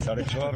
4.5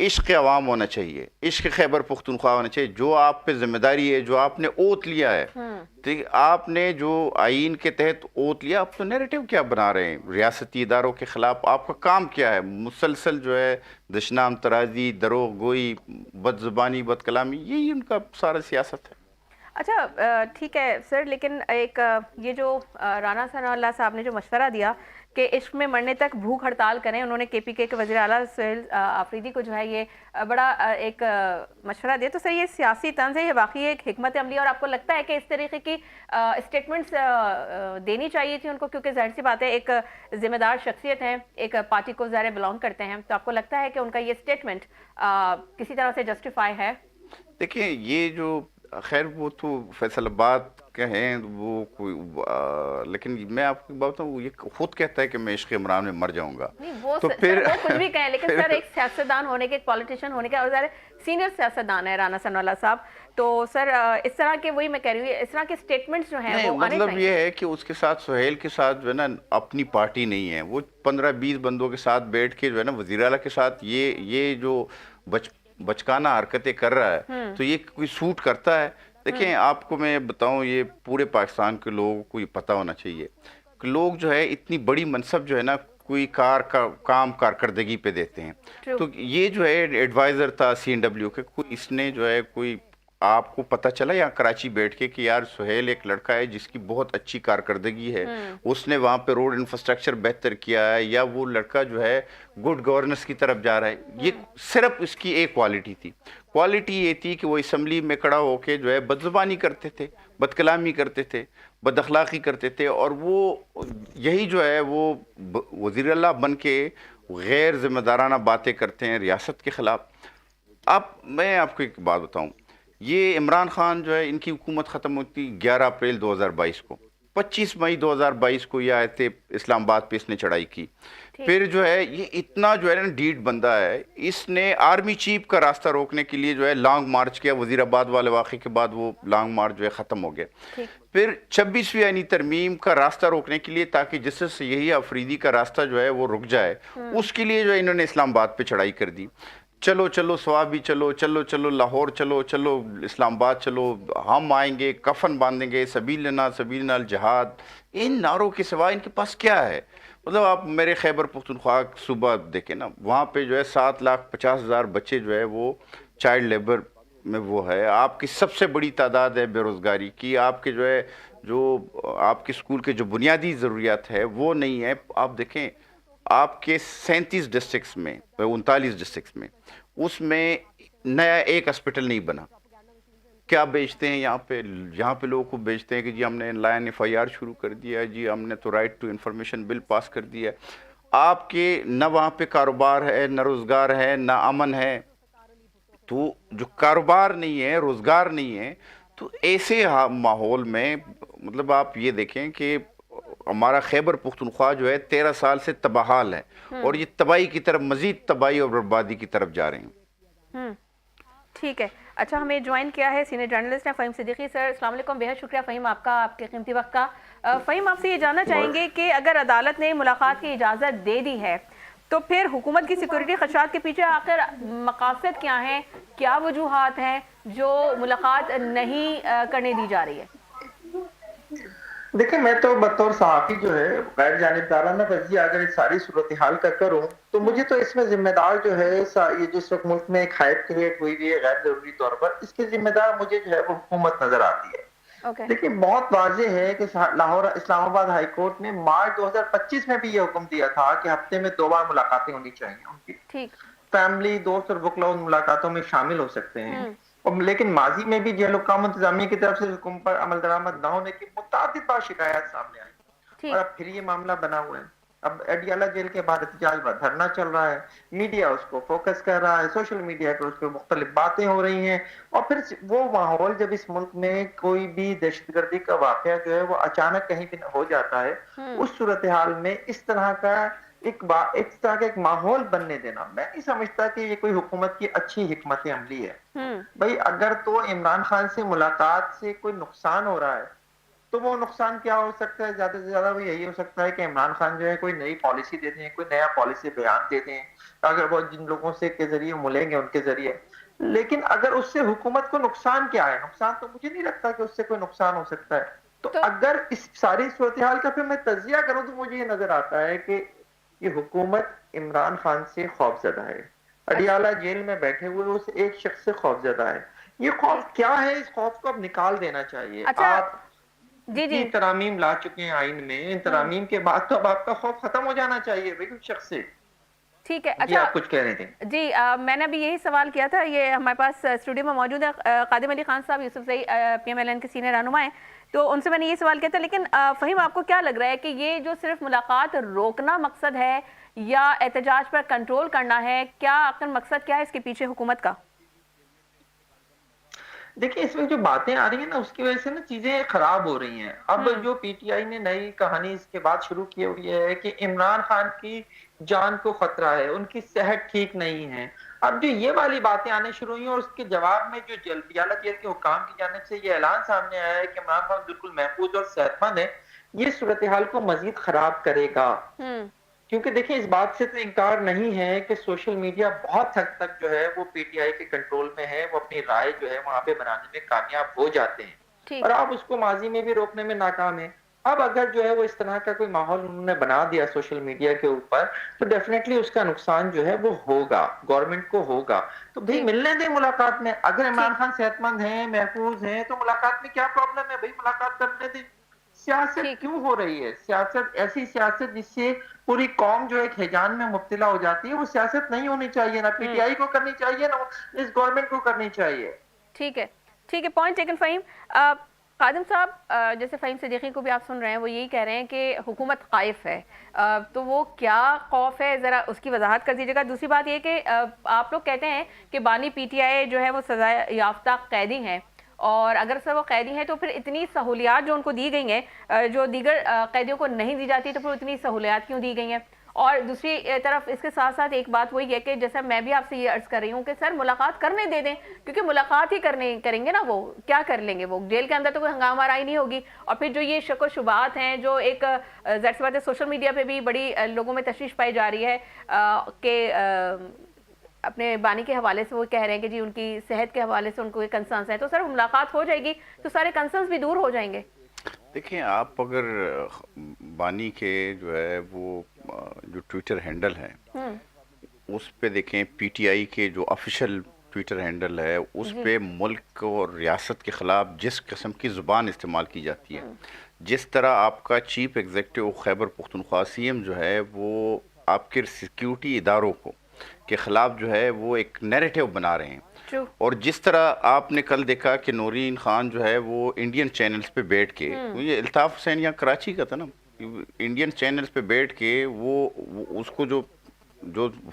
عشق عوام ہونا چاہیے, عشق خیبر پختونخوا ہونا چاہیے. جو آپ پہ ذمہ داری ہے, جو آپ نے اوت لیا ہے, ٹھیک, آپ نے جو آئین کے تحت اوت لیا, آپ تو نیریٹو کیا بنا رہے ہیں ریاستی اداروں کے خلاف؟ آپ کا کام کیا ہے؟ مسلسل جو ہے دشنام ترازی, دروغ گوئی, بد زبانی, بد کلامی, یہی ان کا سارا سیاست ہے. اچھا ٹھیک ہے سر, لیکن ایک یہ جو رانا ثناء اللہ صاحب نے جو مشورہ دیا کہ عشق میں مرنے تک بھوک ہڑتال کریں, انہوں نے کے پی کے وزیر اعلیٰ سہیل آفریدی کو جو ہے یہ بڑا ایک مشورہ دیا, تو سر یہ سیاسی طنز ہے, یہ واقعی ایک حکمت عملی, اور آپ کو لگتا ہے کہ اس طریقے کی اسٹیٹمنٹس دینی چاہیے تھی ان کو, کیونکہ ظاہر سی بات ہے ایک ذمہ دار شخصیت ہیں, ایک پارٹی کو ظاہر بلانگ کرتے ہیں, تو آپ کو لگتا ہے کہ ان کا یہ اسٹیٹمنٹ کسی طرح سے جسٹیفائی ہے؟ دیکھیں یہ جو خیر وہ تو فیصل آباد کے ہیں وہ کوئی, لیکن میں آپ کو بات ہوں, یہ خود کہتا ہے کہ میں عشق عمران میں مر جاؤں گا. تو پھر وہ کچھ بھی کہیں, لیکن سر ایک سیاستدان ہونے کے, ایک پولیٹیشین ہونے کے, اور ظاہر سینئر سیاستدان ہے رانا ثناء اللہ صاحب, تو سر اس طرح کے, وہی میں کہہ رہی ہوں, اس طرح کے سٹیٹمنٹس جو ہیں وہ آنے مطلب یہ ہے کہ اس کے ساتھ سہیل کے ساتھ جو ہے نا اپنی پارٹی نہیں ہے, وہ 15-20 بندوں کے ساتھ بیٹھ کے جو ہے نا وزیر اعلیٰ کے ساتھ یہ جو بچکانہ حرکتیں کر رہا ہے, تو یہ کوئی سوٹ کرتا ہے؟ دیکھیں آپ کو میں بتاؤں, یہ پورے پاکستان کے لوگوں کو یہ پتہ ہونا چاہیے کہ لوگ جو ہے اتنی بڑی منصب جو ہے نا کوئی کارکردگی پہ دیتے ہیں. تو یہ جو ہے ایڈوائزر تھا CNW کے, کوئی اس نے جو ہے کوئی آپ کو پتہ چلا یہاں کراچی بیٹھ کے کہ یار سہیل ایک لڑکا ہے جس کی بہت اچھی کارکردگی ہے, اس نے وہاں پہ روڈ انفراسٹرکچر بہتر کیا ہے, یا وہ لڑکا جو ہے گڈ گورننس کی طرف جا رہا ہے؟ یہ صرف اس کی ایک کوالٹی تھی. کوالٹی یہ تھی کہ وہ اسمبلی میں کھڑا ہو کے جو ہے بد زبانی کرتے تھے, بد کلامی کرتے تھے, بد اخلاقی کرتے تھے, اور وہ یہی جو ہے وہ وزیر اعلیٰ بن کے غیر ذمہ دارانہ باتیں کرتے ہیں ریاست کے خلاف. میں آپ کو ایک بات بتاؤں, یہ عمران خان جو ہے ان کی حکومت ختم ہوتی 11 اپریل 2022 کو, 25 مئی 2022 کو یہ آئے تھے اسلام آباد پہ, اس نے چڑھائی کی. پھر جو ہے یہ اتنا جو ہے نا ڈیٹ بندہ ہے, اس نے آرمی چیف کا راستہ روکنے کے لیے جو ہے لانگ مارچ کیا. وزیر آباد والے واقعے کے بعد وہ لانگ مارچ جو ہے ختم ہو گیا. پھر 26ویں آئینی ترمیم کا راستہ روکنے کے لیے, تاکہ جسٹس یہی آفریدی کا راستہ جو ہے وہ رک جائے, اس کے لیے جو ہے انہوں نے اسلام آباد پہ چڑھائی کر دی. چلو چلو سوابی چلو, چلو چلو لاہور چلو, چلو اسلام آباد چلو, ہم آئیں گے, کفن باندھیں گے, سبیلنا سبیلنا الجہاد. ان نعروں کے سوا ان کے پاس کیا ہے؟ مطلب آپ میرے خیبر پختونخوا صوبہ دیکھیں نا, وہاں پہ جو ہے 7,50,000 بچے جو ہے وہ چائلڈ لیبر میں وہ ہے. آپ کی سب سے بڑی تعداد ہے بے روزگاری کی. آپ کے جو ہے جو آپ کے اسکول کے جو بنیادی ضروریات ہے وہ نہیں ہے. آپ دیکھیں آپ کے 37 ڈسٹرکٹس میں, 39 ڈسٹرکٹس میں, اس میں نیا ایک ہاسپٹل نہیں بنا. کیا بیچتے ہیں یہاں پہ لوگوں کو بیچتے ہیں کہ جی ہم نے لائن FIR شروع کر دیا ہے, جی ہم نے تو رائٹ ٹو انفارمیشن بل پاس کر دیا ہے. آپ کے نہ وہاں پہ کاروبار ہے, نہ روزگار ہے, نہ امن ہے. تو جو کاروبار نہیں ہے, روزگار نہیں ہے, تو ایسے ماحول میں مطلب آپ یہ دیکھیں کہ ہمارا خیبر پختونخوا جو ہے 13 سال سے تباہال ہے, اور یہ تباہی کی طرف, مزید تباہی اور بربادی کی طرف جا رہے ہیں. ٹھیک ہے. اچھا, ہمیں جوائن کیا ہے سینئر جرنلسٹ ہیں فہیم صدیقی. سر السلام علیکم, بہت شکریہ فہیم آپ کا, آپ کے قیمتی وقت کا. فہیم آپ سے یہ جاننا چاہیں گے کہ اگر عدالت نے ملاقات کی اجازت دے دی ہے, تو پھر حکومت کی سیکورٹی خدشات کے پیچھے آخر مقاصد کیا ہیں, کیا وجوہات ہیں جو ملاقات نہیں کرنے دی جا رہی ہے؟ دیکھیں میں تو بطور صحافی جو ہے غیر جانبدارانہ وجہ اگر اس ساری صورتحال کا کروں تو مجھے تو اس میں ذمہ دار جو ہے یہ جس وقت ملک میں ایک ہائپ کریٹ ہوئی ہے غیر ضروری طور پر, اس کے ذمہ دار مجھے جو ہے وہ حکومت نظر آتی ہے. لیکن بہت واضح ہے کہ لاہور اسلام آباد ہائی کورٹ نے مارچ 2025 میں بھی یہ حکم دیا تھا کہ ہفتے میں 2 بار ملاقاتیں ہونی چاہیے. ان کی فیملی, دوست اور وکلاء ملاقاتوں میں شامل ہو سکتے ہیں. لیکن ماضی میں بھی جیل حکام انتظامیہ کی طرف سے حکم پر عمل درآمد نہ ہونے کی متعدد بار شکایات سامنے آئی, اور اب پھر یہ معاملہ بنا ہوا ہے. اب اڈیالہ جیل کے باہر احتجاج دھرنا چل رہا ہے, میڈیا اس کو فوکس کر رہا ہے, سوشل میڈیا پر اس پہ مختلف باتیں ہو رہی ہیں, اور پھر وہ ماحول جب اس ملک میں کوئی بھی دہشت گردی کا واقعہ جو ہے وہ اچانک کہیں بھی ہو جاتا ہے, اس صورتحال میں اس طرح کا ایک طرح کا ایک ماحول بننے دینا, میں نہیں سمجھتا کہ یہ کوئی حکومت کی اچھی حکمت عملی ہے. بھائی اگر تو عمران خان سے ملاقات سے کوئی نقصان ہو رہا ہے تو وہ نقصان کیا ہو سکتا ہے؟ زیادہ سے زیادہ وہ یہی ہو سکتا ہے کہ عمران خان جو ہے کوئی نئی پالیسی دے دیں، کوئی نیا پالیسی بیان دے دیں، اگر وہ جن لوگوں سے کے ذریعے ملیں گے ان کے ذریعے. لیکن اگر اس سے حکومت کو نقصان کیا ہے؟ نقصان تو مجھے نہیں لگتا کہ اس سے کوئی نقصان ہو سکتا ہے. تو اگر اس ساری صورتحال کا پھر میں تجزیہ کروں تو مجھے یہ نظر آتا ہے کہ یہ حکومت عمران خان سے خوف زدہ ہے. اڈیالہ جیل میں بیٹھے ہوئے اس ایک شخص سے خوف زدہ ہے. یہ خوف کیا ہے؟ اس خوف کو اب نکال دینا چاہیے. آپ جی ترامیم لا چکے ہیں آئین میں، ان ترامیم کے بعد تو اب آپ کا خوف ختم ہو جانا چاہیے بھائی اس شخص سے. ٹھیک ہے. اچھا آپ کچھ کہہ رہے تھے. جی میں نے ابھی یہی سوال کیا تھا. یہ ہمارے پاس اسٹوڈیو میں موجود ہے قادم Ali Khan sahib, Yousafzai P M L N کے سینئر رہنما ہیں، تو ان سے میں نے یہ سوال کیا تھا. لیکن فہیم آپ کو کیا لگ رہا ہے کہ یہ جو صرف ملاقات روکنا مقصد ہے یا احتجاج پر کنٹرول کرنا ہے؟ کیا آخر مقصد کیا ہے اس کے پیچھے حکومت کا؟ دیکھیں اس میں جو باتیں آ رہی ہیں نا اس کی وجہ سے نا چیزیں خراب ہو رہی ہیں. اب جو پی ٹی آئی نے نئی کہانی اس کے بعد شروع کی ہوئی ہے کہ عمران خان کی جان کو خطرہ ہے، ان کی صحت ٹھیک نہیں ہے. اب جو یہ والی باتیں آنے شروع ہوئی ہیں اور اس کے جواب میں جو اڈیالہ جیل کے حکام کی جانب سے یہ اعلان سامنے آیا ہے کہ عمران خان بالکل محفوظ اور صحت مند ہے، یہ صورتحال کو مزید خراب کرے گا. کیونکہ دیکھیں اس بات سے تو انکار نہیں ہے کہ سوشل میڈیا بہت حد تک جو ہے وہ پی ٹی آئی کے کنٹرول میں ہے، وہ اپنی رائے جو ہے وہاں پہ بنانے میں کامیاب ہو جاتے ہیں اور آپ اس کو ماضی میں بھی روکنے میں ناکام ہیں. اب اگر جو ہے وہ اس طرح کا کوئی ماحول انہوں نے بنا دیا سوشل میڈیا کے اوپر تو ڈیفینیٹلی اس کا نقصان جو ہے وہ ہوگا، گورنمنٹ کو ہوگا. تو بھئی ملنے دیں ملاقات میں. اگر عمران خان صحت مند ہیں، محفوظ ہیں تو ملاقات میں کیا پرابلم ہے؟ بھئی ملاقات کرنے دیں. سیاست کیوں ہو رہی ہے؟ سیاست ایسی سیاست جس سے پوری قوم جو ایک ہیجان میں مبتلا ہو جاتی ہے، وہ سیاست نہیں ہونی چاہیے. نہ پی ٹی آئی کو کرنی چاہیے، نہ اس گورنمنٹ کو کرنی چاہیے. ٹھیک ہے پوائنٹ ٹیکن فہیم. قادم صاحب جیسے فہیم صدیقی کو بھی آپ سن رہے ہیں، وہ یہی کہہ رہے ہیں کہ حکومت خائف ہے، تو وہ کیا خوف ہے ذرا اس کی وضاحت کر دیجیے گا. دوسری بات یہ کہ آپ لوگ کہتے ہیں کہ بانی پی ٹی آئی جو ہے وہ سزا یافتہ قیدی ہیں، اور اگر سر وہ قیدی ہیں تو پھر اتنی سہولیات جو ان کو دی گئی ہیں جو دیگر قیدیوں کو نہیں دی جاتی، تو پھر اتنی سہولیات کیوں دی گئی ہیں؟ اور دوسری طرف اس کے ساتھ ساتھ ایک بات وہی ہے کہ جیسا میں بھی آپ سے یہ عرض کر رہی ہوں کہ سر ملاقات کرنے دے دیں، کیونکہ ملاقات ہی کریں گے نا، وہ کیا کر لیں گے؟ وہ جیل کے اندر تو کوئی ہنگامہ آرائی نہیں ہوگی. اور پھر جو یہ شک و شبہات ہیں جو ایک ظاہر سی بات ہے سوشل میڈیا پہ بھی بڑی لوگوں میں تشویش پائی جا رہی ہے کہ اپنے بانی کے حوالے سے وہ کہہ رہے ہیں کہ جی ان کی صحت کے حوالے سے ان کو کنسرنس ہیں، تو سر ملاقات ہو جائے گی تو سارے کنسرنس بھی دور ہو جائیں گے. دیکھیں آپ اگر بانی کے جو ہے وہ جو ٹویٹر ہینڈل ہے اس پہ دیکھیں، پی ٹی آئی کے جو آفیشیل ٹویٹر ہینڈل ہے اس پہ ملک اور ریاست کے خلاف جس قسم کی زبان استعمال کی جاتی ہے، جس طرح آپ کا chief executive Khyber Pakhtunkhwa C M جو ہے وہ آپ کے سیکیورٹی اداروں کو کے خلاف جو ہے وہ ایک نیریٹو بنا رہے ہیں. اور جس طرح آپ نے کل دیکھا کہ نورین خان جو ہے وہ انڈین چینلز پہ بیٹھ کے، یہ الطاف حسین یہاں کراچی کا تھا نا، انڈین چینلز پہ بیٹھ کے وہ اس کو جو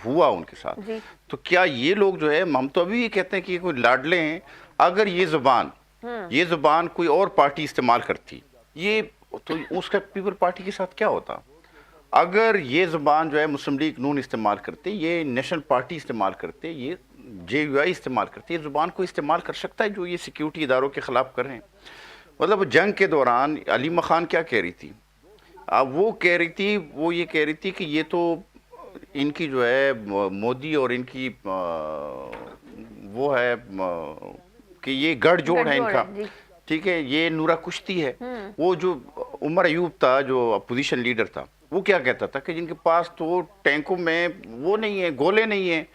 ہوا ان کے ساتھ، تو کیا یہ لوگ جو ہے، ہم تو ابھی یہ کہتے ہیں کہ یہ کوئی لاڈلے ہیں. اگر یہ زبان کوئی اور پارٹی استعمال کرتی یہ تو اس کا پیپل پارٹی کے ساتھ کیا ہوتا؟ اگر یہ زبان جو ہے مسلم لیگ نون استعمال کرتے، یہ نیشنل پارٹی استعمال کرتے، یہ جے یو آئی استعمال کرتے، یہ زبان کو استعمال کر سکتا ہے جو یہ سیکیورٹی اداروں کے خلاف کر رہے ہیں. مطلب جنگ کے دوران علیمہ خان کیا کہہ رہی تھی؟ وہ یہ کہہ رہی تھی کہ یہ تو ان کی جو ہے مودی اور ان کی وہ ہے کہ یہ گڑھ جوڑ ہے ان کا، ٹھیک ہے، یہ نورا کشتی ہے. وہ جو عمر ایوب تھا جو اپوزیشن لیڈر تھا، وہ کیا کہتا تھا کہ جن کے پاس تو ٹینکوں میں وہ نہیں ہے، گولے نہیں ہیں،